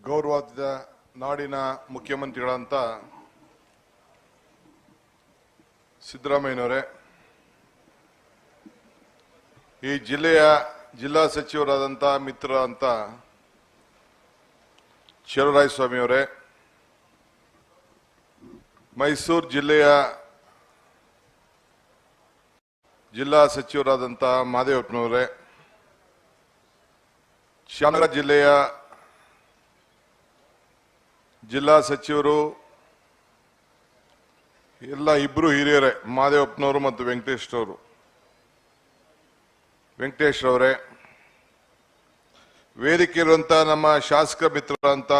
ಗೌರವಾದ ನಾಡಿನ ಮುಖ್ಯಮಂತ್ರಿಗಳಂತ ಸಿದ್ದರಾಮಯ್ಯನವರೇ, ಈ ಜಿಲ್ಲೆಯ ಜಿಲ್ಲಾ ಸಚಿವರಾದಂಥ ಮಿತ್ರ ಅಂತ ಚಲುವರಾಯಸ್ವಾಮಿ ಅವರೇ, ಮೈಸೂರು ಜಿಲ್ಲೆಯ ಜಿಲ್ಲಾ ಸಚಿವರಾದಂಥ ಮಾದೇವಪ್ಪನವರೇ, ಚಾಮರಾಜನಗರ ಜಿಲ್ಲೆಯ ಜಿಲ್ಲಾ ಸಚಿವರು ಎಲ್ಲ ಇಬ್ರು ಹಿರಿಯರೇ, ಮಾದೇವಪ್ಪನವರು ಮತ್ತು ವೆಂಕಟೇಶ್ ಅವರೇ, ವೇದಿಕೆ ಇರುವಂತ ನಮ್ಮ ಶಾಸಕ ಮಿತ್ರರಂತ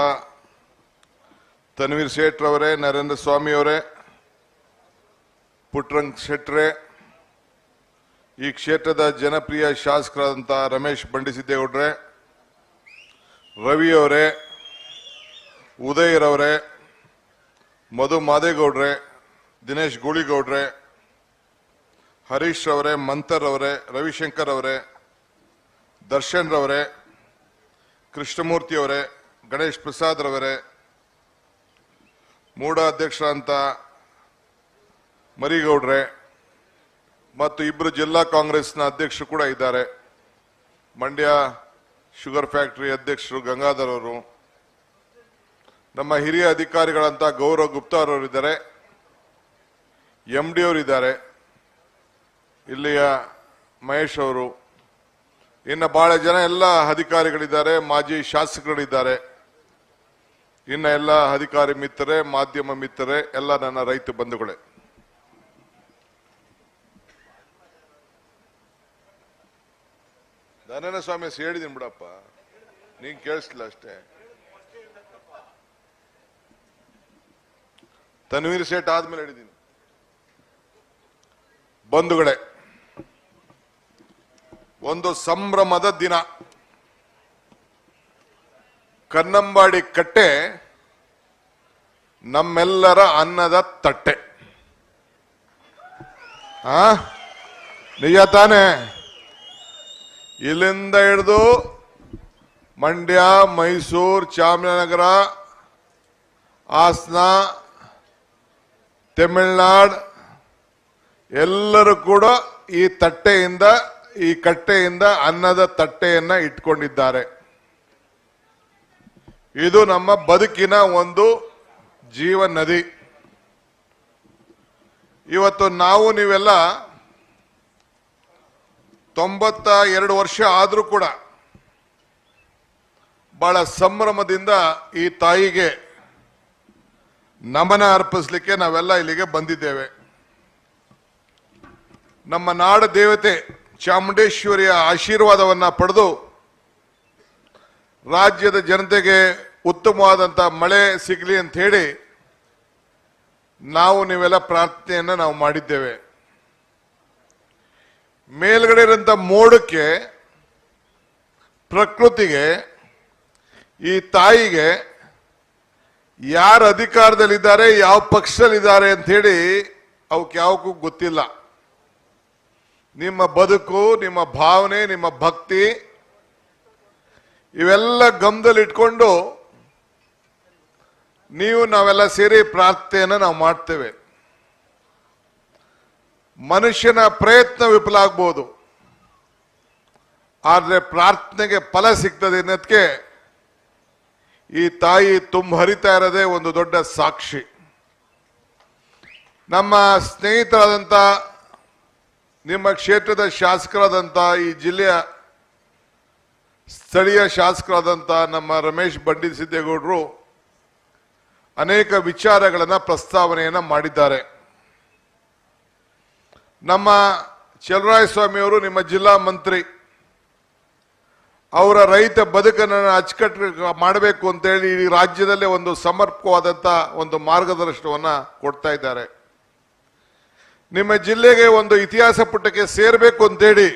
ತನ್ವೀರ್ ಸೇಠ್ ಅವರೇ, ನರೇಂದ್ರ ಸ್ವಾಮಿ ಅವರೇ, ಪುಟ್ಟರಂಗ ಶೆಟ್ರೆ, ಈ ಕ್ಷೇತ್ರದ ಜನಪ್ರಿಯ ಶಾಸಕರಾದಂಥ ರಮೇಶ್ ಬಂಡಿಸಿದ್ದೇಗೌಡ್ರೆ, ರವಿ ಅವರೇ, ಉದಯರವರೇ, ಮಧು ಮಾದೇಗೌಡ್ರೆ, ದಿನೇಶ್ ಗೂಳಿಗೌಡ್ರೆ, ಹರೀಶ್ ಅವರೇ, ಮಂತರ್ ಅವರೇ, ರವಿಶಂಕರ್ ಅವರೇ, ದರ್ಶನ್ ರವರೇ, ಕೃಷ್ಣಮೂರ್ತಿ ಅವರೇ, ಗಣೇಶ್ ಪ್ರಸಾದ್ ರವರೇ, ಮೂಡ ಅಧ್ಯಕ್ಷರಂತ ಮರಿಗೌಡ್ರೆ ಮತ್ತು ಇಬ್ಬರು ಜಿಲ್ಲಾ ಕಾಂಗ್ರೆಸ್ನ ಅಧ್ಯಕ್ಷರು ಕೂಡ ಇದ್ದಾರೆ. ಮಂಡ್ಯ ಶುಗರ್ ಫ್ಯಾಕ್ಟರಿ ಅಧ್ಯಕ್ಷರು ಗಂಗಾಧರ್ ಅವರು, ನಮ್ಮ ಹಿರಿಯ ಅಧಿಕಾರಿಗಳಂತ ಗೌರವ್ ಗುಪ್ತಾ ಅವರಿದ್ದಾರೆ, MD ಅವರಿದ್ದಾರೆ, ಇಲ್ಲಿಯ ಮಹೇಶ್ ಅವರು, ಇನ್ನು ಬಹಳ ಜನ ಎಲ್ಲ ಅಧಿಕಾರಿಗಳಿದ್ದಾರೆ, ಮಾಜಿ ಶಾಸಕರಿದ್ದಾರೆ, ಇನ್ನ ಎಲ್ಲ ಅಧಿಕಾರಿ ಮಿತ್ರರೇ, ಮಾಧ್ಯಮ ಮಿತ್ರರೇ, ಎಲ್ಲ ನನ್ನ ರೈತ ಬಂಧುಗಳೇ, ಧನನ ಸ್ವಾಮಿ ಹೇಳಿದೀನಿ ಬಿಡಪ್ಪ, ನೀನ್ ಕೇಳಿಸ್ಲಿಲ್ಲ ಅಷ್ಟೇ. ತನ್ವೀರ್ ಸೇಠ್ ಆದ್ಮೇಲೆ ಹೇಳಿದ್ದೀನಿ. ಬಂಧುಗಳೇ, ಒಂದು ಸಂಭ್ರಮದ ದಿನ. ಕನ್ನಂಬಾಡಿ ಕಟ್ಟೆ ನಮ್ಮೆಲ್ಲರ ಅನ್ನದ ತಟ್ಟೆ. ನಿಜ ತಾನೆ? ಇಲ್ಲಿಂದ ಹಿಡಿದು ಮಂಡ್ಯ, ಮೈಸೂರು, ಚಾಮರಾಜನಗರ, ಹಾಸನ, ತಮಿಳುನಾಡು ಎಲ್ಲರೂ ಕೂಡ ಈ ತಟ್ಟೆಯಿಂದ, ಈ ಕಟ್ಟೆಯಿಂದ ಅನ್ನದ ತಟ್ಟೆಯನ್ನ ಇಟ್ಕೊಂಡಿದ್ದಾರೆ. ಇದು ನಮ್ಮ ಬದುಕಿನ ಒಂದು ಜೀವ ನದಿ. ಇವತ್ತು ನಾವು ನೀವೆಲ್ಲ 92 ವರ್ಷ ಆದ್ರೂ ಕೂಡ ಬಹಳ ಸಂಭ್ರಮದಿಂದ ಈ ತಾಯಿಗೆ ನಮನ ಅರ್ಪಿಸಲಿಕ್ಕೆ ನಾವೆಲ್ಲ ಇಲ್ಲಿಗೆ ಬಂದಿದ್ದೇವೆ. ನಮ್ಮ ನಾಡ ದೇವತೆ ಚಾಮುಂಡೇಶ್ವರಿಯ ಆಶೀರ್ವಾದವನ್ನ ಪಡೆದು ರಾಜ್ಯದ ಜನತೆಗೆ ಉತ್ತಮವಾದಂತ ಮಳೆ ಸಿಗಲಿ ಅಂತ ಹೇಳಿ ನಾವು ನೀವೆಲ್ಲ ಪ್ರಾರ್ಥನೆಯನ್ನ ನಾವು ಮಾಡಿದ್ದೇವೆ. ಮೇಲ್ಗಡೆ ಇರುವಂತ ಮೋಡಕ್ಕೆ, ಪ್ರಕೃತಿಗೆ, ಈ ತಾಯಿಗೆ ಯಾರು ಅಧಿಕಾರದಲ್ಲಿದ್ದಾರೆ, ಯಾವ ಪಕ್ಷದಲ್ಲಿದ್ದಾರೆ ಅಂತ ಹೇಳಿ ಅವಕ್ಕೆ ಯಾವಕ್ಕೂ ಗೊತ್ತಿಲ್ಲ. ನಿಮ್ಮ ಬದುಕು, ನಿಮ್ಮ ಭಾವನೆ, ನಿಮ್ಮ ಭಕ್ತಿ ಇವೆಲ್ಲ ಗಮನದಲ್ಲಿ ಇಟ್ಕೊಂಡು ನಾವೆಲ್ಲ ಸೇರಿ ಪ್ರಾರ್ಥನೆಯನ್ನು ನಾವು ಮಾಡ್ತೇವೆ. ಮನುಷ್ಯನ ಪ್ರಯತ್ನ ವಿಫಲ ಆಗ್ಬೋದು, ಆದ್ರೆ ಪ್ರಾರ್ಥನೆಗೆ ಫಲ ಸಿಗ್ತದೆ ಅನ್ನೋದಕ್ಕೆ ಈ ತಾಯಿ ತುಂಬ ಹರಿತಾ ಇರೋದೇ ಒಂದು ದೊಡ್ಡ ಸಾಕ್ಷಿ. ನಮ್ಮ ಸ್ನೇಹಿತರಾದಂಥ, ನಿಮ್ಮ ಕ್ಷೇತ್ರದ ಶಾಸಕರಾದಂಥ, ಈ ಜಿಲ್ಲೆಯ ಸ್ಥಳೀಯ ಶಾಸಕರಾದಂಥ ನಮ್ಮ ರಮೇಶ್ ಬಂಡಿಸಿದ್ದೇಗೌಡರು ಅನೇಕ ವಿಚಾರಗಳನ್ನ ಪ್ರಸ್ತಾವನೆಯನ್ನ ಮಾಡಿದ್ದಾರೆ. ನಮ್ಮ ಚಲುವರಾಯಸ್ವಾಮಿ ಅವರು, ನಿಮ್ಮ ಜಿಲ್ಲಾ ಮಂತ್ರಿ, ಅವರ ರೈತ ಬದುಕನ್ನು ಅಚ್ಚುಕಟ್ಟು ಮಾಡಬೇಕು ಅಂತೇಳಿ ಈ ರಾಜ್ಯದಲ್ಲೇ ಒಂದು ಸಮರ್ಪಕವಾದಂಥ ಒಂದು ಮಾರ್ಗದರ್ಶನವನ್ನ ಕೊಡ್ತಾ ಇದ್ದಾರೆ. ನಿಮ್ಮ ಜಿಲ್ಲೆಗೆ ಒಂದು ಇತಿಹಾಸ ಪುಟಕ್ಕೆ ಸೇರಬೇಕು ಅಂತೇಳಿ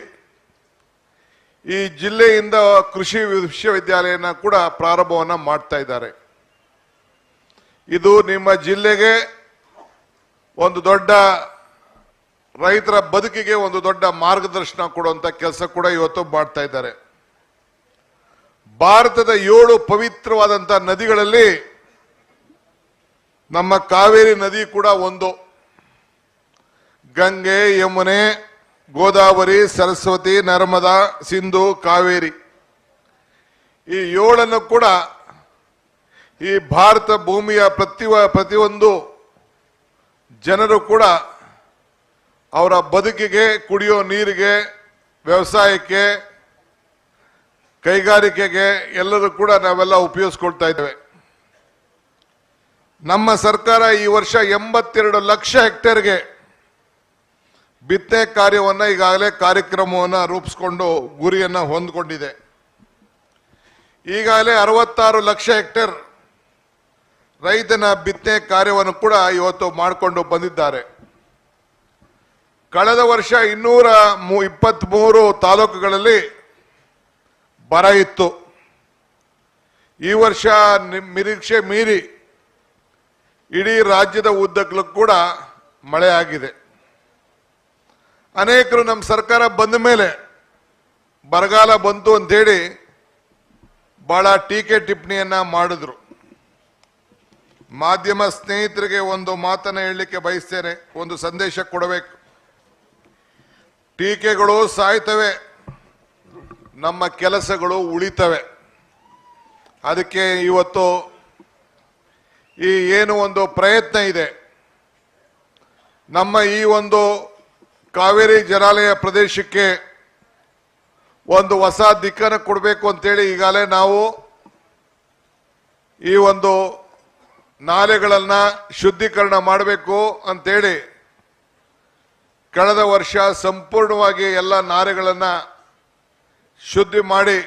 ಈ ಜಿಲ್ಲೆಯಿಂದ ಕೃಷಿ ವಿಶ್ವವಿದ್ಯಾಲಯನ ಕೂಡ ಪ್ರಾರಂಭವನ್ನ ಮಾಡ್ತಾ ಇದ್ದಾರೆ. ಇದು ನಿಮ್ಮ ಜಿಲ್ಲೆಗೆ ಒಂದು ದೊಡ್ಡ, ರೈತರ ಬದುಕಿಗೆ ಒಂದು ದೊಡ್ಡ ಮಾರ್ಗದರ್ಶನ ಕೊಡುವಂತ ಕೆಲಸ ಕೂಡ ಇವತ್ತು ಮಾಡ್ತಾ ಇದ್ದಾರೆ. ಭಾರತದ 7 ಪವಿತ್ರವಾದಂಥ ನದಿಗಳಲ್ಲಿ ನಮ್ಮ ಕಾವೇರಿ ನದಿ ಕೂಡ ಒಂದು. ಗಂಗೆ, ಯಮುನೆ, ಗೋದಾವರಿ, ಸರಸ್ವತಿ, ನರ್ಮದಾ, ಸಿಂಧು, ಕಾವೇರಿ ಈ 7 ಕೂಡ ಈ ಭಾರತ ಭೂಮಿಯ ಪ್ರತಿಯೊಂದು ಜನರು ಕೂಡ ಅವರ ಬದುಕಿಗೆ, ಕುಡಿಯೋ ನೀರಿಗೆ, ವ್ಯವಸಾಯಕ್ಕೆ, ಕೈಗಾರಿಕೆಗೆ ಎಲ್ಲರೂ ಕೂಡ ನಾವೆಲ್ಲ ಉಪಯೋಗಿಸ್ಕೊಳ್ತಾ ಇದ್ದೇವೆ. ನಮ್ಮ ಸರ್ಕಾರ ಈ ವರ್ಷ 82 ಲಕ್ಷ ಹೆಕ್ಟೇರ್ಗೆ ಬಿತ್ತನೆ ಕಾರ್ಯವನ್ನು ಈಗಾಗಲೇ ಕಾರ್ಯಕ್ರಮವನ್ನು ರೂಪಿಸಿಕೊಂಡು ಗುರಿಯನ್ನು ಹೊಂದಿಕೊಂಡಿದೆ. ಈಗಾಗಲೇ 66 ಲಕ್ಷ ಹೆಕ್ಟೇರ್ ರೈತನ ಬಿತ್ತನೆ ಕಾರ್ಯವನ್ನು ಕೂಡ ಇವತ್ತು ಮಾಡಿಕೊಂಡು ಬಂದಿದ್ದಾರೆ. ಕಳೆದ ವರ್ಷ 223 ತಾಲೂಕುಗಳಲ್ಲಿ ಬರ ಇತ್ತು. ಈ ವರ್ಷ ನಿರೀಕ್ಷೆ ಮೀರಿ ಇಡೀ ರಾಜ್ಯದ ಉದ್ದಕ್ಕೂ ಕೂಡ ಮಳೆ ಆಗಿದೆ. ಅನೇಕರು ನಮ್ಮ ಸರ್ಕಾರ ಬಂದ ಮೇಲೆ ಬರಗಾಲ ಬಂತು ಅಂತೇಳಿ ಬಹಳ ಟೀಕೆ ಟಿಪ್ಪಣಿಯನ್ನ ಮಾಡಿದ್ರು. ಮಾಧ್ಯಮ ಸ್ನೇಹಿತರಿಗೆ ಒಂದು ಮಾತನ್ನ ಹೇಳಲಿಕ್ಕೆ ಬಯಸ್ತೇನೆ, ಒಂದು ಸಂದೇಶ ಕೊಡಬೇಕು. ಟೀಕೆಗಳು ಸಾಯ್ತವೆ, ನಮ್ಮ ಕೆಲಸಗಳು ಉಳಿತವೆ. ಅದಕ್ಕೆ ಇವತ್ತು ಈ ಏನು ಒಂದು ಪ್ರಯತ್ನ ಇದೆ, ನಮ್ಮ ಈ ಒಂದು ಕಾವೇರಿ ಜಲಾನಯ ಪ್ರದೇಶಕ್ಕೆ ಒಂದು ಹೊಸ ದಿಕ್ಕನ್ನು ಕೊಡಬೇಕು ಅಂತೇಳಿ ಈಗಾಗಲೇ ನಾವು ಈ ಒಂದು ನಾಲೆಗಳನ್ನ ಶುದ್ಧೀಕರಣ ಮಾಡಬೇಕು ಅಂತೇಳಿ ಕಳೆದ ವರ್ಷ ಸಂಪೂರ್ಣವಾಗಿ ಎಲ್ಲ ನಾಲೆಗಳನ್ನ ಶುದ್ಧಿ ಮಾಡಿ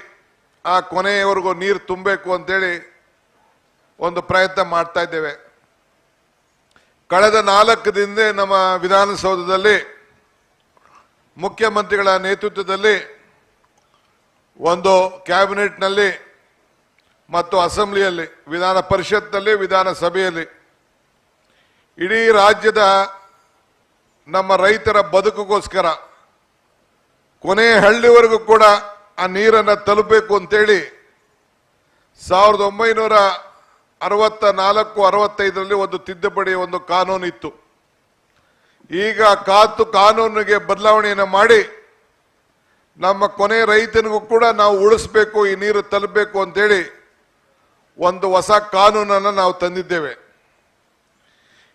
ಆ ಕೊನೆಯವರೆಗೂ ನೀರು ತುಂಬಬೇಕು ಅಂತೇಳಿ ಒಂದು ಪ್ರಯತ್ನ ಮಾಡ್ತಾ ಇದ್ದೇವೆ. ಕಳೆದ 4 ದಿನದಿಂದ ನಮ್ಮ ವಿಧಾನಸೌಧದಲ್ಲಿ ಮುಖ್ಯಮಂತ್ರಿಗಳ ನೇತೃತ್ವದಲ್ಲಿ ಒಂದು ಕ್ಯಾಬಿನೆಟ್ನಲ್ಲಿ ಮತ್ತು ಅಸೆಂಬ್ಲಿಯಲ್ಲಿ, ವಿಧಾನ ಪರಿಷತ್ನಲ್ಲಿ, ವಿಧಾನಸಭೆಯಲ್ಲಿ ಇಡೀ ರಾಜ್ಯದ ನಮ್ಮ ರೈತರ ಬದುಕಿಗೋಸ್ಕರ ಕೊನೆಯ ಹಳ್ಳಿವರೆಗೂ ಕೂಡ ಆ ನೀರನ್ನು ತಲುಪಬೇಕು ಅಂತೇಳಿ 1964-65ರಲ್ಲಿ ಒಂದು ತಿದ್ದುಪಡಿ ಒಂದು ಕಾನೂನು ಇತ್ತು. ಈಗ ಕಾನೂನಿಗೆ ಬದಲಾವಣೆಯನ್ನು ಮಾಡಿ ನಮ್ಮ ಕೊನೆ ರೈತನಿಗೂ ಕೂಡ ನಾವು ಉಳಿಸ್ಬೇಕು, ಈ ನೀರು ತಲುಪಬೇಕು ಅಂತೇಳಿ ಒಂದು ಹೊಸ ಕಾನೂನನ್ನು ನಾವು ತಂದಿದ್ದೇವೆ.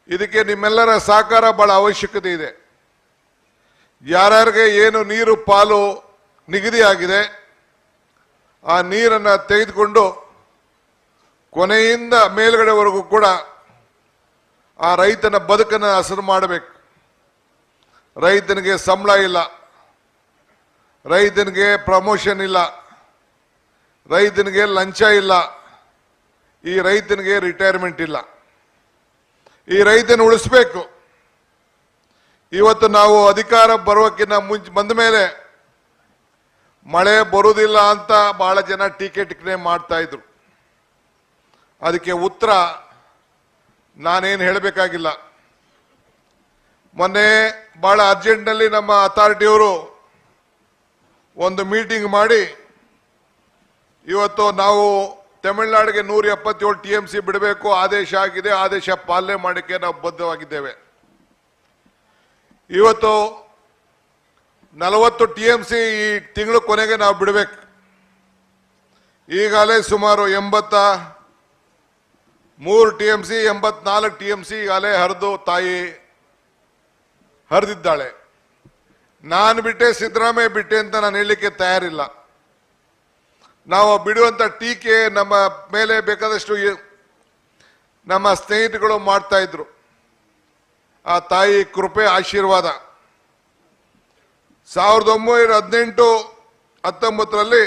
ಇದಕ್ಕೆ ನಿಮ್ಮೆಲ್ಲರ ಸಹಕಾರ ಬಹಳ ಅವಶ್ಯಕತೆ ಇದೆ. ಯಾರ್ಯಾರಿಗೆ ಏನು ನೀರು ಪಾಲು ನಿಗದಿಯಾಗಿದೆ ಆ ನೀರನ್ನು ತೆಗೆದುಕೊಂಡು ಕೊನೆಯಿಂದ ಮೇಲ್ಗಡೆವರೆಗೂ ಕೂಡ ಆ ರೈತನ ಬದುಕನ್ನು ಹಸನು ಮಾಡಬೇಕು. ರೈತನಿಗೆ ಸಂಬಳ ಇಲ್ಲ, ರೈತನಿಗೆ ಪ್ರಮೋಷನ್ ಇಲ್ಲ, ರೈತನಿಗೆ ಲಂಚ ಇಲ್ಲ, ಈ ರೈತನಿಗೆ ರಿಟೈರ್ಮೆಂಟ್ ಇಲ್ಲ. ಈ ರೈತನ ಉಳಿಸ್ಬೇಕು. ಇವತ್ತು ನಾವು ಅಧಿಕಾರ ಬರೋಕ್ಕಿಂತ ಬಂದ ಮೇಲೆ ಮಳೆ ಬರುವುದಿಲ್ಲ ಅಂತ ಬಹಳ ಜನ ಟೀಕೆ ಟಿಪ್ಪಣಿ ಮಾಡ್ತಾ ಇದ್ರು. ಅದಕ್ಕೆ ಉತ್ತರ ನಾನೇನು ಹೇಳಬೇಕಾಗಿಲ್ಲ. ಮೊನ್ನೆ ಬಹಳ ಅರ್ಜೆಂಟ್ನಲ್ಲಿ ನಮ್ಮ ಅಥಾರಿಟಿಯವರು ಒಂದು ಮೀಟಿಂಗ್ ಮಾಡಿ ಇವತ್ತು ನಾವು ತಮಿಳುನಾಡಿಗೆ 177 TMC ಬಿಡಬೇಕು ಆದೇಶ ಆಗಿದೆ, ಆದೇಶ ಪಾಲನೆ ಮಾಡಕ್ಕೆ ನಾವು ಬದ್ಧವಾಗಿದ್ದೇವೆ. ಇವತ್ತು 40 TMC ಈ ತಿಂಗಳು ಕೊನೆಗೆ ನಾವು ಬಿಡಬೇಕು. ಈಗಾಗಲೇ ಸುಮಾರು 83 TMC 84 TMC ಈಗಾಗಲೇ ತಾಯಿ ಹರಿದಿದ್ದಾಳೆ. ನಾನು ಬಿಟ್ಟೆ, ಸಿದ್ದರಾಮಯ್ಯ ಬಿಟ್ಟೆ ಅಂತ ನಾನು ಹೇಳಲಿಕ್ಕೆ ತಯಾರಿಲ್ಲ. ನಾವು ಬಿಡುವಂತ ಟೀಕೆ ನಮ್ಮ ಮೇಲೆ ಬೇಕಾದಷ್ಟು ನಮ್ಮ ಸ್ನೇಹಿತರುಗಳು ಮಾಡ್ತಾ ಇದ್ರು. ಆ ತಾಯಿ ಕೃಪೆ, ಆಶೀರ್ವಾದ 1918-19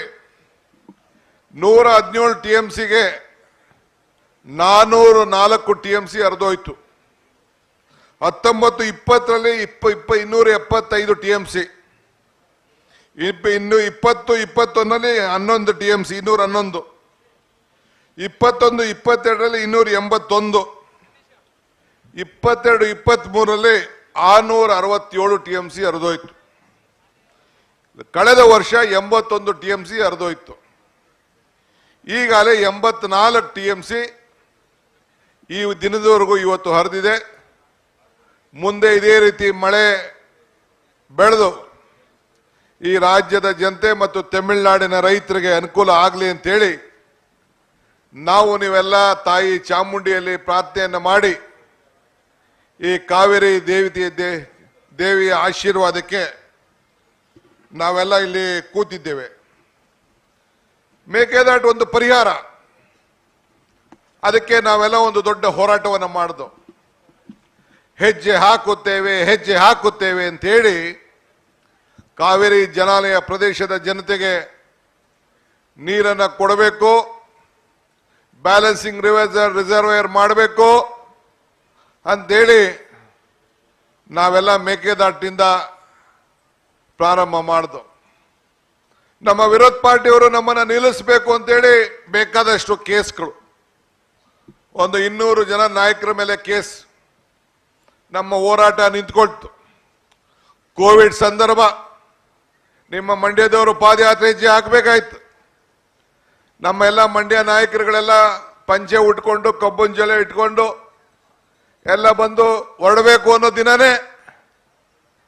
117 TMCಗೆ 404 TMC ಹರಿದೋಯ್ತು. 1920ರಲ್ಲಿ 275 TMC, ಇನ್ನು 20-21ರಲ್ಲಿ 11 TMC 211, 21-22ರಲ್ಲಿ 281, 22-23ರಲ್ಲಿ 667 TMC ಹರಿದೋಯ್ತು. ಕಳೆದ ವರ್ಷ 81 TMC ಹರಿದೋಯ್ತು. ಈಗಾಗಲೇ 84 TMC ಈ ದಿನದವರೆಗೂ ಇವತ್ತು ಹರಿದಿದೆ. ಮುಂದೆ ಇದೇ ರೀತಿ ಮಳೆ ಬೆಳೆದು ಈ ರಾಜ್ಯದ ಜನತೆ ಮತ್ತು ತಮಿಳುನಾಡಿನ ರೈತರಿಗೆ ಅನುಕೂಲ ಆಗಲಿ ಅಂತೇಳಿ ನಾವು ನೀವೆಲ್ಲ ತಾಯಿ ಚಾಮುಂಡಿಯಲ್ಲಿ ಪ್ರಾರ್ಥನೆಯನ್ನು ಮಾಡಿ ಈ ಕಾವೇರಿ ದೇವಿಯ ಆಶೀರ್ವಾದಕ್ಕೆ ನಾವೆಲ್ಲ ಇಲ್ಲಿ ಕೂತಿದ್ದೇವೆ. ಮೇಕೆದಾಟು ಒಂದು ಪರಿಹಾರ, ಅದಕ್ಕೆ ನಾವೆಲ್ಲ ಒಂದು ದೊಡ್ಡ ಹೋರಾಟವನ್ನು ಮಾಡಿದ್ವು. ಹೆಜ್ಜೆ ಹಾಕುತ್ತೇವೆ ಅಂತ ಹೇಳಿ ಕಾವೇರಿ ಜಲಾನಯ ಪ್ರದೇಶದ ಜನತೆಗೆ ನೀರನ್ನು ಕೊಡಬೇಕು, ಬ್ಯಾಲೆನ್ಸಿಂಗ್ ರಿಸರ್ವೇಯರ್ ಮಾಡಬೇಕು ಅಂತೇಳಿ ನಾವೆಲ್ಲ ಮೇಕೆದಾಟಿನಿಂದ ಪ್ರಾರಂಭ ಮಾಡಿದ್ವು. ನಮ್ಮ ವಿರೋಧ ಪಾರ್ಟಿಯವರು ನಮ್ಮನ್ನು ನಿಲ್ಲಿಸಬೇಕು ಅಂತೇಳಿ ಬೇಕಾದಷ್ಟು ಕೇಸ್ಗಳು, ಒಂದು 200 ಜನ ನಾಯಕರ ಮೇಲೆ ಕೇಸ್. ನಮ್ಮ ಹೋರಾಟ ನಿಂತ್ಕೊಳ್ತು. ಕೋವಿಡ್ ಸಂದರ್ಭ ನಿಮ್ಮ ಮಂಡ್ಯದವರು ಪಾದಯಾತ್ರೆ ಹೆಜ್ಜೆ ಹಾಕಬೇಕಾಯ್ತು. ನಮ್ಮ ಎಲ್ಲ ಮಂಡ್ಯ ನಾಯಕರುಗಳೆಲ್ಲ ಪಂಚೆ ಉಟ್ಕೊಂಡು ಕಬ್ಬನ್ ಜಲೆ ಇಟ್ಕೊಂಡು ಎಲ್ಲ ಬಂದು ಹೊರಡಬೇಕು ಅನ್ನೋ ದಿನನೇ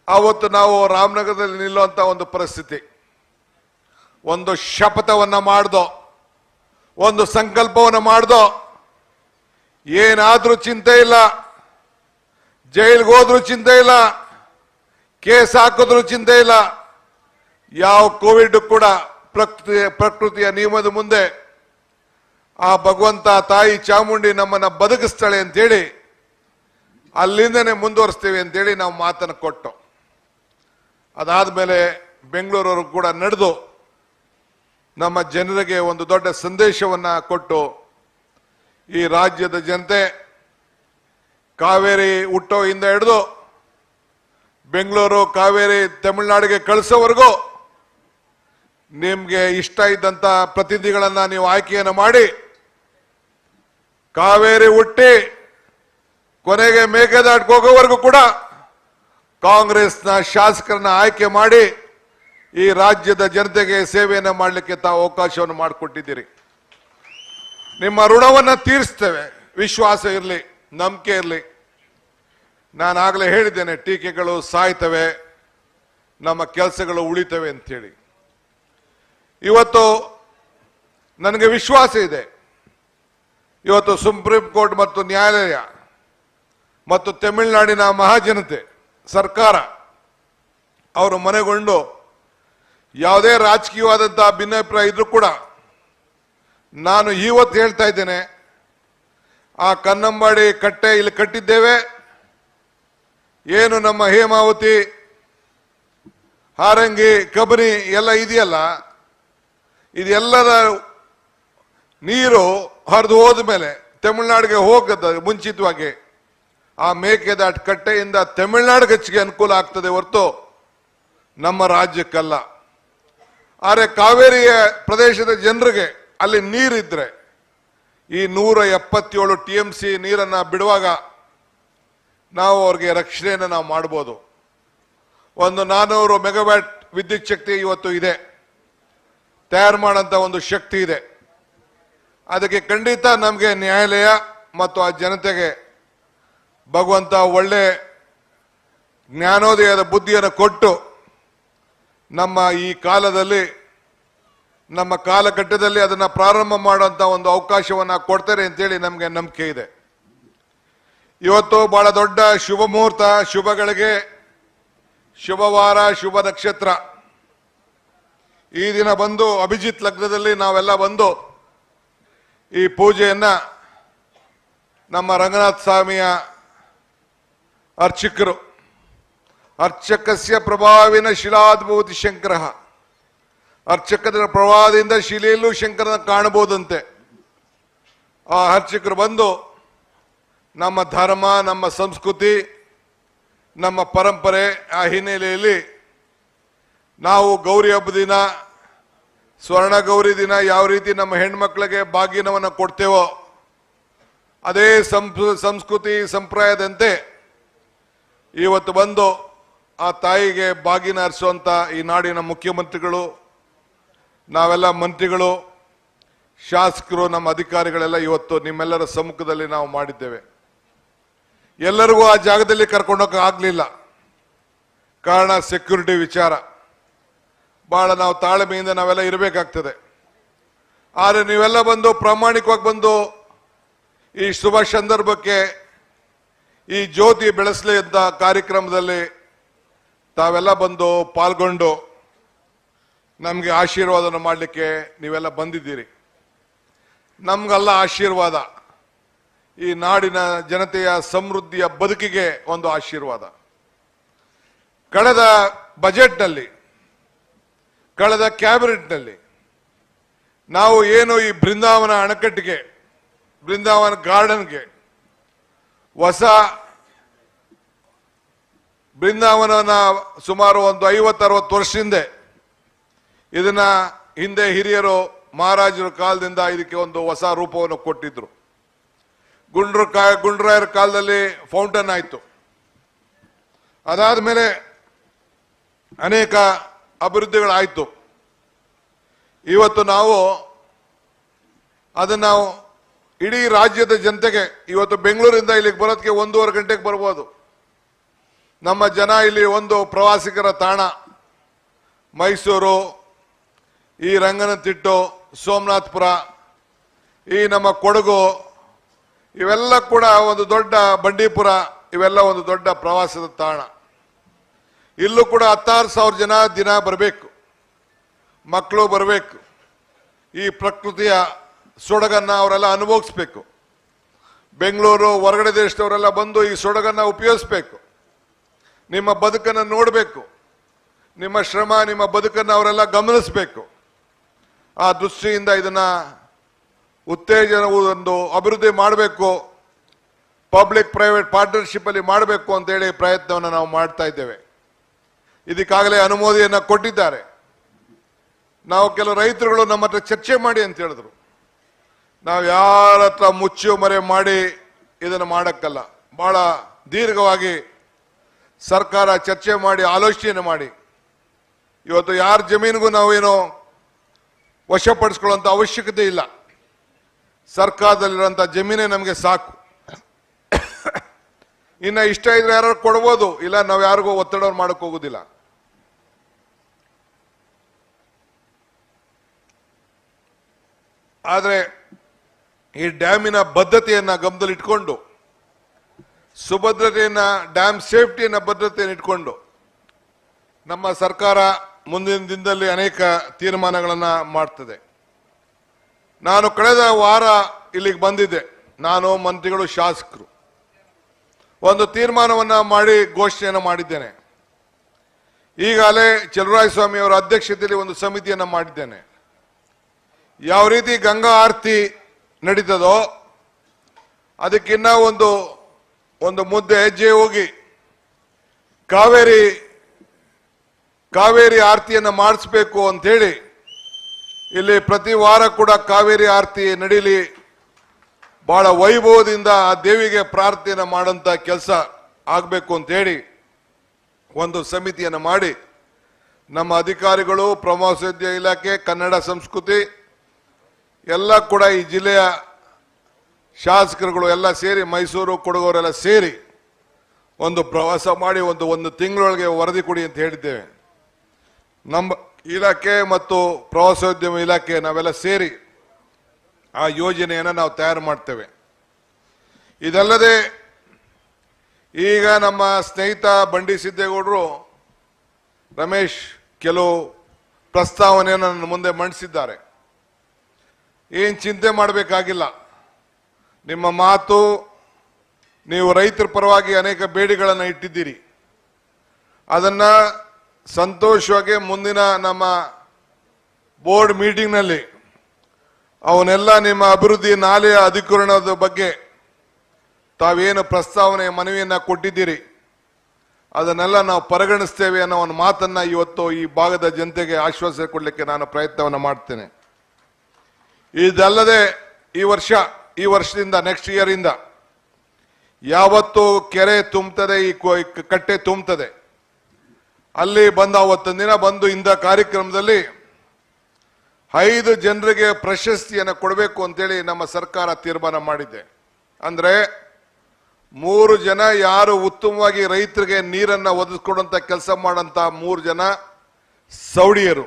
ಆವತ್ತು ನಾವು ರಾಮನಗರದಲ್ಲಿ ನಿಲ್ಲುವಂತ ಒಂದು ಪರಿಸ್ಥಿತಿ. ಒಂದು ಶಪಥವನ್ನ ಮಾಡ್ದೋ, ಒಂದು ಸಂಕಲ್ಪವನ್ನು ಮಾಡ್ದೋ, ಏನಾದ್ರೂ ಚಿಂತೆ ಇಲ್ಲ, ಜೈಲ್ಗೆ ಹೋದ್ರೂ ಚಿಂತೆ ಇಲ್ಲ, ಕೇಸ್ ಹಾಕಿದ್ರು ಚಿಂತೆ ಇಲ್ಲ, ಯಾವ ಕೋವಿಡ್ ಕೂಡ ಪ್ರಕೃತಿಯ ನಿಯಮದ ಮುಂದೆ ಆ ಭಗವಂತ ತಾಯಿ ಚಾಮುಂಡಿ ನಮ್ಮನ್ನ ಬದುಕಿಸ್ತಾಳೆ ಅಂತೇಳಿ ಅಲ್ಲಿಂದನೇ ಮುಂದುವರಿಸ್ತೀವಿ ಅಂತೇಳಿ ನಾವು ಮಾತನ್ನು ಕೊಟ್ಟು, ಅದಾದ್ಮೇಲೆ ಬೆಂಗಳೂರವರು ಕೂಡ ನಡೆದು ನಮ್ಮ ಜನರಿಗೆ ಒಂದು ದೊಡ್ಡ ಸಂದೇಶವನ್ನ ಕೊಟ್ಟು ಈ ರಾಜ್ಯದ ಜನತೆ ಕಾವೇರಿ ಹುಟ್ಟೋಯಿಂದ ಹಿಡಿದು ಬೆಂಗಳೂರು ಕಾವೇರಿ ತಮಿಳುನಾಡಿಗೆ ಕಳಿಸೋವರೆಗೂ ನಿಮ್ಗೆ ಇಷ್ಟ ಇದ್ದಂತ ಪ್ರತಿನಿಧಿಗಳನ್ನ ನೀವು ಆಯ್ಕೆಯನ್ನು ಮಾಡಿ ಕಾವೇರಿ ಹುಟ್ಟಿ ಕೊನೆಗೆ ಮೇಕೆದಾಟಿಗೆ ಹೋಗೋವರೆಗೂ ಕೂಡ ಕಾಂಗ್ರೆಸ್ನ ಶಾಸಕರನ್ನ ಆಯ್ಕೆ ಮಾಡಿ ಈ ರಾಜ್ಯದ ಜನತೆಗೆ ಸೇವೆಯನ್ನು ಮಾಡಲಿಕ್ಕೆ ತಾವು ಅವಕಾಶವನ್ನು ಮಾಡಿಕೊಟ್ಟಿದ್ದೀರಿ. ನಿಮ್ಮ ಋಣವನ್ನು ತೀರಿಸ್ತೇವೆ, ವಿಶ್ವಾಸ ಇರಲಿ, ನಂಬಿಕೆ ಇರಲಿ. ನಾನು ಆಗಲೇ ಹೇಳಿದ್ದೇನೆ, ಟೀಕೆಗಳು ಸಾಯ್ತವೆ, ನಮ್ಮ ಕೆಲಸಗಳು ಉಳಿತವೆ ಅಂತೇಳಿ. ಇವತ್ತು ನನಗೆ ವಿಶ್ವಾಸ ಇದೆ, ಇವತ್ತು ಸುಪ್ರೀಂ ಕೋರ್ಟ್ ಮತ್ತು ನ್ಯಾಯಾಲಯ ಮತ್ತು ತಮಿಳುನಾಡಿನ ಮಹಾಜನತೆ ಸರ್ಕಾರ ಅವರು ಮನೆಗೊಂಡು ಯಾವುದೇ ರಾಜಕೀಯವಾದಂತಹ ಭಿನ್ನಾಭಿಪ್ರಾಯ ಇದ್ರೂ ಕೂಡ ನಾನು ಇವತ್ತು ಹೇಳ್ತಾ ಇದ್ದೇನೆ, ಆ ಕನ್ನಂಬಾಡಿ ಕಟ್ಟೆ ಇಲ್ಲಿ ಕಟ್ಟಿದ್ದೇವೆ, ಏನು ನಮ್ಮ ಹೇಮಾವತಿ ಹಾರಂಗಿ ಕಬನಿ ಎಲ್ಲ ಇದೆಯಲ್ಲ, ಇದೆಲ್ಲರ ನೀರು ಹರಿದು ಹೋದ ಮೇಲೆ ತಮಿಳುನಾಡಿಗೆ ಹೋಗದ ಮುಂಚಿತವಾಗಿ ಆ ಮೇಕೆದಾಟು ಕಟ್ಟೆಯಿಂದ ತಮಿಳುನಾಡಿಗೆ ಹೆಚ್ಚಿಗೆ ಅನುಕೂಲ ಆಗ್ತದೆ ಹೊರತು ನಮ್ಮ ರಾಜ್ಯಕ್ಕಲ್ಲ. ಆದರೆ ಕಾವೇರಿಯ ಪ್ರದೇಶದ ಜನರಿಗೆ ಅಲ್ಲಿ ನೀರಿದ್ರೆ ಈ 177 TMC ನೀರನ್ನ ಬಿಡುವಾಗ ನಾವು ಅವ್ರಿಗೆ ರಕ್ಷಣೆಯನ್ನು ನಾವು ಮಾಡ್ಬೋದು. ಒಂದು 400 ಮೆಗಾವ್ಯಾಟ್ ವಿದ್ಯುತ್ ಶಕ್ತಿ ಇವತ್ತು ಇದೆ, ತಯಾರು ಮಾಡೋಂಥ ಒಂದು ಶಕ್ತಿ ಇದೆ. ಅದಕ್ಕೆ ಖಂಡಿತ ನಮಗೆ ನ್ಯಾಯಾಲಯ ಮತ್ತು ಆ ಜನತೆಗೆ ಭಗವಂತ ಒಳ್ಳೆ ಜ್ಞಾನೋದಯದ ಬುದ್ಧಿಯನ್ನು ಕೊಟ್ಟು ನಮ್ಮ ಈ ಕಾಲದಲ್ಲಿ, ನಮ್ಮ ಕಾಲಘಟ್ಟದಲ್ಲಿ ಅದನ್ನು ಪ್ರಾರಂಭ ಮಾಡುವಂಥ ಒಂದು ಅವಕಾಶವನ್ನು ಕೊಡ್ತಾರೆ ಅಂತೇಳಿ ನಮಗೆ ನಂಬಿಕೆ ಇದೆ. ಇವತ್ತು ಬಹಳ ದೊಡ್ಡ ಶುಭ ಮುಹೂರ್ತ, ಶುಭಗಳಿಗೆ ಶುಭವಾರ, ಶುಭ ನಕ್ಷತ್ರ. ಈ ದಿನ ಬಂದು ಅಭಿಜಿತ್ ಲಗ್ನದಲ್ಲಿ ನಾವೆಲ್ಲ ಬಂದು ಈ ಪೂಜೆಯನ್ನ ನಮ್ಮ ರಂಗನಾಥ ಸ್ವಾಮಿಯ ಅರ್ಚಕರು, ಅರ್ಚಕಸ್ಯ ಪ್ರಭಾವಿನ ಶಿಲಾದ್ಭೂತಿ ಶಂಕರ, ಅರ್ಚಕರ ಪ್ರಭಾವದಿಂದ ಶಿಲೆಯಲ್ಲೂ ಶಂಕರನ ಕಾಣಬಹುದಂತೆ. ಆ ಅರ್ಚಕರು ಬಂದು ನಮ್ಮ ಧರ್ಮ, ನಮ್ಮ ಸಂಸ್ಕೃತಿ, ನಮ್ಮ ಪರಂಪರೆ ಆ ಹಿನ್ನೆಲೆಯಲ್ಲಿ ನಾವು ಗೌರಿ ಹಬ್ಬ ದಿನ, ಸ್ವರ್ಣ ಗೌರಿ ದಿನ ಯಾವ ರೀತಿ ನಮ್ಮ ಹೆಣ್ಮಕ್ಳಿಗೆ ಬಾಗಿನವನ್ನು ಕೊಡ್ತೇವೋ ಅದೇ ಸಂಸ್ಕೃತಿ ಸಂಪ್ರದಾಯದಂತೆ ಇವತ್ತು ಬಂದು ಆ ತಾಯಿಗೆ ಬಾಗಿನ ಅರ್ಸುವಂತ ಈ ನಾಡಿನ ಮುಖ್ಯಮಂತ್ರಿಗಳು, ನಾವೆಲ್ಲ ಮಂತ್ರಿಗಳು, ಶಾಸಕರು ನಮ್ಮ ಅಧಿಕಾರಿಗಳೆಲ್ಲ ಇವತ್ತು ನಿಮ್ಮೆಲ್ಲರ ಸಮ್ಮುಖದಲ್ಲಿ ನಾವು ಮಾಡಿದ್ದೇವೆ. ಎಲ್ಲರಿಗೂ ಆ ಜಾಗದಲ್ಲಿ ಕರ್ಕೊಂಡೋಗ ಆಗ್ಲಿಲ್ಲ. ಕಾರಣ ಸೆಕ್ಯೂರಿಟಿ ವಿಚಾರ. ಬಹಳ ನಾವು ತಾಳ್ಮೆಯಿಂದ ನಾವೆಲ್ಲ ಇರಬೇಕಾಗ್ತದೆ. ಆದರೆ ನೀವೆಲ್ಲ ಬಂದು ಪ್ರಾಮಾಣಿಕವಾಗಿ ಬಂದು ಈ ಶುಭ ಸಂದರ್ಭಕ್ಕೆ ಈ ಜ್ಯೋತಿ ಬೆಳೆಸಲಿ ಅಂತ ಕಾರ್ಯಕ್ರಮದಲ್ಲಿ ತಾವೆಲ್ಲ ಬಂದು ಪಾಲ್ಗೊಂಡು ನಮಗೆ ಆಶೀರ್ವಾದನ ಮಾಡಲಿಕ್ಕೆ ನೀವೆಲ್ಲ ಬಂದಿದ್ದೀರಿ. ನಮ್ಗಲ್ಲ ಆಶೀರ್ವಾದ, ಈ ನಾಡಿನ ಜನತೆಯ ಸಮೃದ್ಧಿಯ ಬದುಕಿಗೆ ಒಂದು ಆಶೀರ್ವಾದ. ಕಳೆದ ಬಜೆಟ್ನಲ್ಲಿ, ಕಳೆದ ಕ್ಯಾಬಿನೆಟ್ನಲ್ಲಿ ನಾವು ಏನು ಈ ಬೃಂದಾವನ ಅಣೆಕಟ್ಟಿಗೆ, ಬೃಂದಾವನ ಗಾರ್ಡನ್ಗೆ ಹೊಸ ಬೃಂದಾವನನ ಸುಮಾರು ಒಂದು 50-60 ವರ್ಷದಿಂದ ಇದನ್ನ ಹಿಂದೆ ಹಿರಿಯರು ಮಹಾರಾಜರ ಕಾಲದಿಂದ ಇದಕ್ಕೆ ಒಂದು ಹೊಸ ರೂಪವನ್ನು ಕೊಟ್ಟಿದ್ರು. ಗುಂಡ್ರಾಯರ ಕಾಲದಲ್ಲಿ ಫೌಂಟನ್ ಆಯಿತು. ಅದಾದ ಮೇಲೆ ಅನೇಕ ಅಭಿವೃದ್ಧಿಗಳಾಯಿತು. ಇವತ್ತು ನಾವು ಅದನ್ನು ಇಡೀ ರಾಜ್ಯದ ಜನತೆಗೆ, ಇವತ್ತು ಬೆಂಗಳೂರಿಂದ ಇಲ್ಲಿಗೆ ಬರೋದಕ್ಕೆ 1.5 ಗಂಟೆಗೆ ಬರ್ಬೋದು. ನಮ್ಮ ಜನ ಇಲ್ಲಿ ಒಂದು ಪ್ರವಾಸಿಗರ ತಾಣ ಮೈಸೂರು, ಈ ರಂಗನತಿಟ್ಟು, ಸೋಮನಾಥಪುರ, ಈ ನಮ್ಮ ಕೊಡಗು, ಇವೆಲ್ಲ ಕೂಡ ಒಂದು ದೊಡ್ಡ ಬಂಡೀಪುರ, ಇವೆಲ್ಲ ಒಂದು ದೊಡ್ಡ ಪ್ರವಾಸದ ತಾಣ. ಇಲ್ಲೂ ಕೂಡ 16,000 ಜನ ದಿನ ಬರಬೇಕು, ಮಕ್ಕಳು ಬರಬೇಕು. ಈ ಪ್ರಕೃತಿಯ ಸೊಡಗನ್ನ ಅವರೆಲ್ಲ ಅನುಭವಿಸ್ಬೇಕು. ಬೆಂಗಳೂರು ಹೊರಗಡೆ ದೇಶದವರೆಲ್ಲ ಬಂದು ಈ ಸೊಡಗನ್ನ ಉಪಯೋಗಿಸ್ಬೇಕು. ನಿಮ್ಮ ಬದುಕನ್ನು ನೋಡಬೇಕು, ನಿಮ್ಮ ಶ್ರಮ, ನಿಮ್ಮ ಬದುಕನ್ನು ಅವರೆಲ್ಲ ಗಮನಿಸಬೇಕು. ಆ ದೃಷ್ಟಿಯಿಂದ ಇದನ್ನ ಉತ್ತೇಜನ, ಒಂದು ಅಭಿವೃದ್ಧಿ ಮಾಡಬೇಕು, ಪಬ್ಲಿಕ್ ಪ್ರೈವೇಟ್ ಪಾರ್ಟ್ನರ್ಶಿಪ್ ಅಲ್ಲಿ ಮಾಡಬೇಕು ಅಂತೇಳಿ ಪ್ರಯತ್ನವನ್ನು ನಾವು ಮಾಡ್ತಾ ಇದ್ದೇವೆ. ಇದಕ್ಕಾಗಲೇ ಅನುಮೋದನೆಯನ್ನು ಕೊಟ್ಟಿದ್ದಾರೆ. ನಾವು ಕೆಲವು ರೈತರುಗಳು ನಮ್ಮ ಹತ್ರ ಚರ್ಚೆ ಮಾಡಿ ಅಂತ ಹೇಳಿದ್ರು. ನಾವು ಯಾರ ಹತ್ರ ಮುಚ್ಚು ಮರೆ ಮಾಡಿ ಇದನ್ನು ಮಾಡಕ್ಕಲ್ಲ. ಬಹಳ ದೀರ್ಘವಾಗಿ ಸರ್ಕಾರ ಚರ್ಚೆ ಮಾಡಿ ಆಲೋಚನೆ ಮಾಡಿ, ಇವತ್ತು ಯಾರ ಜಮೀನಿಗೂ ನಾವೇನು ವಶಪಡಿಸ್ಕೊಳ್ಳುವಂತ ಅವಶ್ಯಕತೆ ಇಲ್ಲ. ಸರ್ಕಾರದಲ್ಲಿರುವಂತ ಜಮೀನೇ ನಮಗೆ ಸಾಕು. ಇನ್ನ ಇಷ್ಟ ಇದ್ರೆ ಯಾರು ಕೊಡ್ಬೋದು, ಇಲ್ಲ ನಾವು ಯಾರಿಗೂ ಒತ್ತಡ ಮಾಡಕ್ ಹೋಗುದಿಲ್ಲ. ಆದ್ರೆ ಈ ಡ್ಯಾಮಿನ ಬದ್ಧತೆಯನ್ನ ಗಮನದಲ್ಲಿಟ್ಕೊಂಡು, ಸುಭದ್ರತೆಯನ್ನ, ಡ್ಯಾಮ್ ಸೇಫ್ಟಿಯನ್ನ ಭದ್ರತೆಯನ್ನು ಇಟ್ಕೊಂಡು ನಮ್ಮ ಸರ್ಕಾರ ಮುಂದಿನ ದಿನದಲ್ಲಿ ಅನೇಕ ತೀರ್ಮಾನಗಳನ್ನ ಮಾಡ್ತದೆ. ನಾನು ಕಳೆದ ವಾರ ಇಲ್ಲಿಗೆ ಬಂದಿದ್ದೆ. ನಾನು, ಮಂತ್ರಿಗಳು, ಶಾಸಕರು ಒಂದು ತೀರ್ಮಾನವನ್ನ ಮಾಡಿ ಘೋಷಣೆಯನ್ನು ಮಾಡಿದ್ದೇನೆ. ಈಗಾಗಲೇ ಚಲುವರಾಯಸ್ವಾಮಿ ಅವರ ಅಧ್ಯಕ್ಷತೆಯಲ್ಲಿ ಒಂದು ಸಮಿತಿಯನ್ನ ಮಾಡಿದ್ದೇನೆ. ಯಾವ ರೀತಿ ಗಂಗಾ ಆರತಿ ನಡೀತದೋ ಅದಕ್ಕಿನ್ನ ಒಂದು ಮುದ್ದೆ ಹೆಜ್ಜೆ ಹೋಗಿ ಕಾವೇರಿ ಆರತಿಯನ್ನು ಮಾಡಿಸ್ಬೇಕು ಅಂತ ಹೇಳಿ ಇಲ್ಲಿ ಪ್ರತಿ ವಾರ ಕೂಡ ಕಾವೇರಿ ಆರತಿ ನಡೀಲಿ, ಬಹಳ ವೈಭವದಿಂದ ಆ ದೇವಿಗೆ ಪ್ರಾರ್ಥನೆಯನ್ನು ಮಾಡಂತ ಕೆಲಸ ಆಗಬೇಕು ಅಂತ ಹೇಳಿ ಒಂದು ಸಮಿತಿಯನ್ನು ಮಾಡಿ ನಮ್ಮ ಅಧಿಕಾರಿಗಳು, ಪ್ರವಾಸೋದ್ಯಮ ಇಲಾಖೆ, ಕನ್ನಡ ಸಂಸ್ಕೃತಿ ಎಲ್ಲ ಕೂಡ ಈ ಜಿಲ್ಲೆಯ ಶಾಸಕರುಗಳು ಎಲ್ಲ ಸೇರಿ, ಮೈಸೂರು, ಕೊಡಗವರೆಲ್ಲ ಸೇರಿ ಒಂದು ಪ್ರವಾಸ ಮಾಡಿ ಒಂದು ತಿಂಗಳೊಳಗೆ ವರದಿ ಕೊಡಿ ಅಂತ ಹೇಳಿದ್ದೇವೆ. ನಮ್ಮ ಇಲಾಖೆ ಮತ್ತು ಪ್ರವಾಸೋದ್ಯಮ ಇಲಾಖೆ ನಾವೆಲ್ಲ ಸೇರಿ ಆ ಯೋಜನೆಯನ್ನು ನಾವು ತಯಾರು ಮಾಡ್ತೇವೆ. ಇದಲ್ಲದೆ ಈಗ ನಮ್ಮ ಸ್ನೇಹಿತ ಬಂಡಿ ಸಿದ್ದೇಗೌಡರು, ರಮೇಶ್ ಕೆಲವು ಪ್ರಸ್ತಾವನೆಯನ್ನು ನನ್ನ ಮುಂದೆ ಮಂಡಿಸಿದ್ದಾರೆ. ಏನು ಚಿಂತೆ ಮಾಡಬೇಕಾಗಿಲ್ಲ. ನಿಮ್ಮ ಮಾತು, ನೀವು ರೈತರ ಪರವಾಗಿ ಅನೇಕ ಬೇಡಿಗಳನ್ನು ಇಟ್ಟಿದ್ದೀರಿ. ಅದನ್ನ ಸಂತೋಷವಾಗಿ ಮುಂದಿನ ನಮ್ಮ ಬೋರ್ಡ್ ಮೀಟಿಂಗ್ನಲ್ಲಿ ಅವನ್ನೆಲ್ಲ ನಿಮ್ಮ ಅಭಿವೃದ್ಧಿ ನಾಲೆಯ ಅಧಿಕರಣದ ಬಗ್ಗೆ ತಾವೇನು ಪ್ರಸ್ತಾವನೆ ಮನವಿಯನ್ನ ಕೊಟ್ಟಿದ್ದೀರಿ ಅದನ್ನೆಲ್ಲ ನಾವು ಪರಿಗಣಿಸ್ತೇವೆ ಅನ್ನೋ ಒಂದು ಮಾತನ್ನ ಇವತ್ತು ಈ ಭಾಗದ ಜನತೆಗೆ ಆಶ್ವಾಸನೆ ಕೊಡಲಿಕ್ಕೆ ನಾನು ಪ್ರಯತ್ನವನ್ನು ಮಾಡ್ತೇನೆ. ಇದಲ್ಲದೆ ಈ ವರ್ಷದಿಂದ ನೆಕ್ಸ್ಟ್ ಇಯರ್ ಇಂದ ಯಾವತ್ತು ಕೆರೆ ತುಂಬುತ್ತದೆ, ಈ ಕಟ್ಟೆ ತುಂಬುತ್ತದೆ, ಅಲ್ಲಿ ಬಂದ ಅವತ್ತೊಂದು ದಿನ ಬಂದು ಇಂಥ ಕಾರ್ಯಕ್ರಮದಲ್ಲಿ 5 ಜನರಿಗೆ ಪ್ರಶಸ್ತಿಯನ್ನು ಕೊಡಬೇಕು ಅಂತೇಳಿ ನಮ್ಮ ಸರ್ಕಾರ ತೀರ್ಮಾನ ಮಾಡಿದೆ. ಅಂದ್ರೆ 3 ಜನ ಯಾರು ಉತ್ತಮವಾಗಿ ರೈತರಿಗೆ ನೀರನ್ನ ಒದಗಿಸಿಕೊಡುವಂತ ಕೆಲಸ ಮಾಡಂತ 3 ಜನ ಸೌಡಿಯರು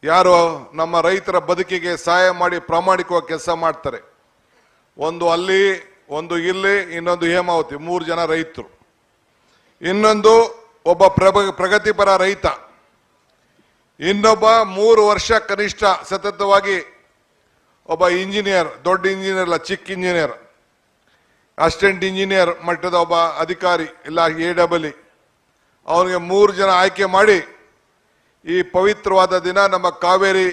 ಯಾರು ನಮ್ಮ ರೈತರ ಬದುಕಿಗೆ ಸಹಾಯ ಮಾಡಿ ಪ್ರಾಮಾಣಿಕವಾಗಿ ಕೆಲಸ ಮಾಡ್ತಾರೆ. ಒಂದು ಅಲ್ಲಿ, ಒಂದು ಇಲ್ಲಿ, ಇನ್ನೊಂದು ಹೇಮಾವತಿ, 3 ಜನ ರೈತರು. ಇನ್ನೊಂದು ಒಬ್ಬ ಪ್ರಗತಿಪರ ರೈತ, ಇನ್ನೊಬ್ಬ 3 ವರ್ಷ ಕನಿಷ್ಠ ಸತತವಾಗಿ ಒಬ್ಬ ಇಂಜಿನಿಯರ್, ದೊಡ್ಡ ಇಂಜಿನಿಯರ್ ಅಲ್ಲ, ಚಿಕ್ಕ ಇಂಜಿನಿಯರ್, ಅಸಿಸ್ಟೆಂಟ್ ಇಂಜಿನಿಯರ್ ಮಟ್ಟದ ಒಬ್ಬ ಅಧಿಕಾರಿ ಇಲ್ಲ AEE, ಅವನಿಗೆ 3 ಜನ ಆಯ್ಕೆ ಮಾಡಿ ಈ ಪವಿತ್ರವಾದ ದಿನ ನಮ್ಮ ಕಾವೇರಿ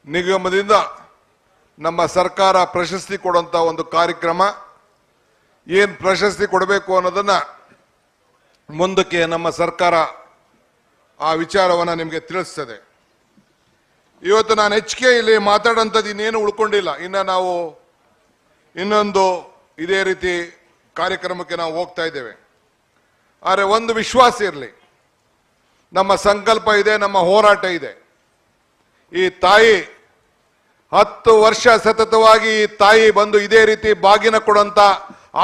ನಿಗಮದಿಂದ ನಮ್ಮ ಸರ್ಕಾರ ಪ್ರಶಸ್ತಿ ಕೊಡುವಂತ ಒಂದು ಕಾರ್ಯಕ್ರಮ. ಏನ್ ಪ್ರಶಸ್ತಿ ಕೊಡಬೇಕು ಅನ್ನೋದನ್ನ ಮುಂದಕ್ಕೆ ನಮ್ಮ ಸರ್ಕಾರ ಆ ವಿಚಾರವನ್ನ ನಿಮಗೆ ತಿಳಿಸ್ತದೆ. ಇವತ್ತು ನಾನು ಹೆಚ್ಚಿಗೆ ಇಲ್ಲಿ ಮಾತಾಡೋಂಥದ್ದು ಇನ್ನೇನು ಉಳ್ಕೊಂಡಿಲ್ಲ. ನಾವು ಇನ್ನೊಂದು ಇದೇ ರೀತಿ ಕಾರ್ಯಕ್ರಮಕ್ಕೆ ನಾವು ಹೋಗ್ತಾ ಇದ್ದೇವೆ. ಆದರೆ ಒಂದು ವಿಶ್ವಾಸ ಇರಲಿ, ನಮ್ಮ ಸಂಕಲ್ಪ ಇದೆ, ನಮ್ಮ ಹೋರಾಟ ಇದೆ. ಈ ತಾಯಿ 10 ವರ್ಷ ಸತತವಾಗಿ ಈ ತಾಯಿ ಬಂದು ಇದೇ ರೀತಿ ಬಾಗಿನ ಕೊಡುವಂತ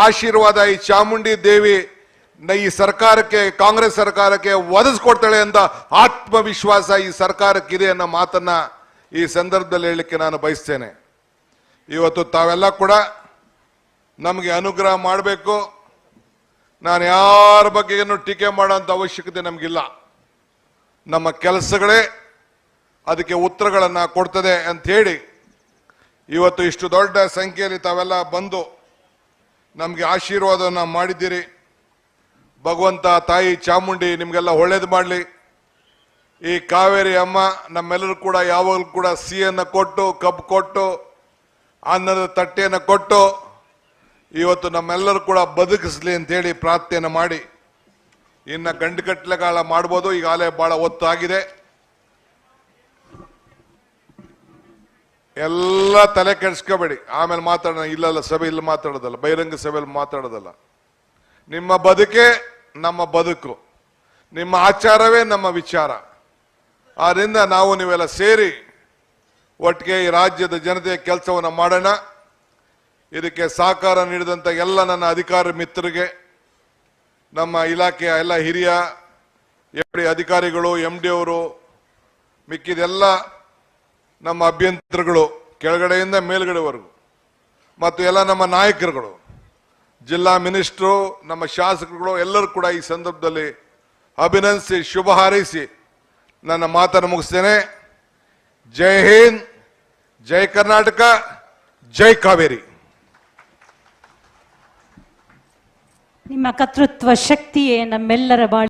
ಆಶೀರ್ವಾದ ಈ ಚಾಮುಂಡಿ ದೇವಿ ಈ ಸರ್ಕಾರಕ್ಕೆ, ಕಾಂಗ್ರೆಸ್ ಸರ್ಕಾರಕ್ಕೆ ಒದಗಿಸ್ಕೊಡ್ತಾಳೆ ಅಂತ ಆತ್ಮವಿಶ್ವಾಸ ಈ ಸರ್ಕಾರಕ್ಕಿದೆ ಅನ್ನೋ ಮಾತನ್ನ ಈ ಸಂದರ್ಭದಲ್ಲಿ ಹೇಳಲಿಕ್ಕೆ ನಾನು ಬಯಸ್ತೇನೆ. ಇವತ್ತು ತಾವೆಲ್ಲ ಕೂಡ ನಮಗೆ ಅನುಗ್ರಹ ಮಾಡಬೇಕು. ನಾನು ಯಾರ ಬಗ್ಗೆಯನ್ನು ಟೀಕೆ ಮಾಡೋಂಥ ಅವಶ್ಯಕತೆ ನಮಗಿಲ್ಲ. ನಮ್ಮ ಕೆಲಸಗಳೇ ಅದಕ್ಕೆ ಉತ್ತರಗಳನ್ನು ಕೊಡ್ತದೆ ಅಂತ ಹೇಳಿ ಇವತ್ತು ಇಷ್ಟು ದೊಡ್ಡ ಸಂಖ್ಯೆಯಲ್ಲಿ ತಾವೆಲ್ಲ ಬಂದು ನಮಗೆ ಆಶೀರ್ವಾದವನ್ನು ಮಾಡಿದ್ದೀರಿ. ಭಗವಂತ ತಾಯಿ ಚಾಮುಂಡಿ ನಿಮಗೆಲ್ಲ ಒಳ್ಳೇದು ಮಾಡಲಿ. ಈ ಕಾವೇರಿ ಅಮ್ಮ ನಮ್ಮೆಲ್ಲರೂ ಕೂಡ ಯಾವಾಗಲೂ ಕೂಡ ಸಿಹಿಯನ್ನು ಕೊಟ್ಟು, ಕಬ್ಬು ಕೊಟ್ಟು, ಅನ್ನದ ತಟ್ಟೆಯನ್ನು ಕೊಟ್ಟು ಇವತ್ತು ನಮ್ಮೆಲ್ಲರೂ ಕೂಡ ಬದುಕಿಸ್ಲಿ ಅಂತೇಳಿ ಪ್ರಾರ್ಥನೆ ಮಾಡಿ, ಇನ್ನು ಗಂಟುಗಟ್ಟಲೆಗಾಲ ಮಾಡ್ಬೋದು. ಈಗಾಗಲೇ ಬಹಳ ಹೊತ್ತಾಗಿದೆ. ಎಲ್ಲ ತಲೆ ಕೆಡಿಸ್ಕೋಬೇಡಿ, ಆಮೇಲೆ ಮಾತಾಡೋಣ. ಇಲ್ಲಲ್ಲ, ಸಭೆಯಲ್ಲಿ ಮಾತಾಡೋದಲ್ಲ, ಬಹಿರಂಗ ಸಭೆಯಲ್ಲಿ ಮಾತಾಡೋದಲ್ಲ. ನಿಮ್ಮ ಬದುಕೆ ನಮ್ಮ ಬದುಕು, ನಿಮ್ಮ ಆಚಾರವೇ ನಮ್ಮ ವಿಚಾರ. ಆದ್ರಿಂದ ನಾವು ನೀವೆಲ್ಲ ಸೇರಿ ಒಟ್ಟಿಗೆ ಈ ರಾಜ್ಯದ ಜನತೆಯ ಕೆಲಸವನ್ನು ಮಾಡೋಣ. ಇದಕ್ಕೆ ಸಹಕಾರ ನೀಡಿದಂಥ ಎಲ್ಲ ನನ್ನ ಅಧಿಕಾರಿ ಮಿತ್ರರಿಗೆ, ನಮ್ಮ ಇಲಾಖೆಯ ಎಲ್ಲ ಹಿರಿಯ ಅಧಿಕಾರಿಗಳು, MD ಅವರು, ಮಿಕ್ಕಿದೆಲ್ಲ ನಮ್ಮ ಅಭ್ಯಂತರಗಳು, ಕೆಳಗಡೆಯಿಂದ ಮೇಲ್ಗಡೆವರೆಗೂ, ಮತ್ತು ಎಲ್ಲ ನಮ್ಮ ನಾಯಕರುಗಳು, ಜಿಲ್ಲಾ ಮಿನಿಸ್ಟ್ರು, ನಮ್ಮ ಶಾಸಕರುಗಳು ಎಲ್ಲರೂ ಕೂಡ ಈ ಸಂದರ್ಭದಲ್ಲಿ ಅಭಿನಂದಿಸಿ ಶುಭ ಹಾರೈಸಿ ನನ್ನ ಮಾತನ್ನು ಮುಗಿಸ್ತೇನೆ. ಜೈ ಹಿಂದ್, ಜೈ ಕರ್ನಾಟಕ, ಜೈ ಕಾವೇರಿ. ನಿಮ್ಮ ಕರ್ತೃತ್ವ ಶಕ್ತಿಯೇ ನಮ್ಮೆಲ್ಲರ ಬಾಳಿ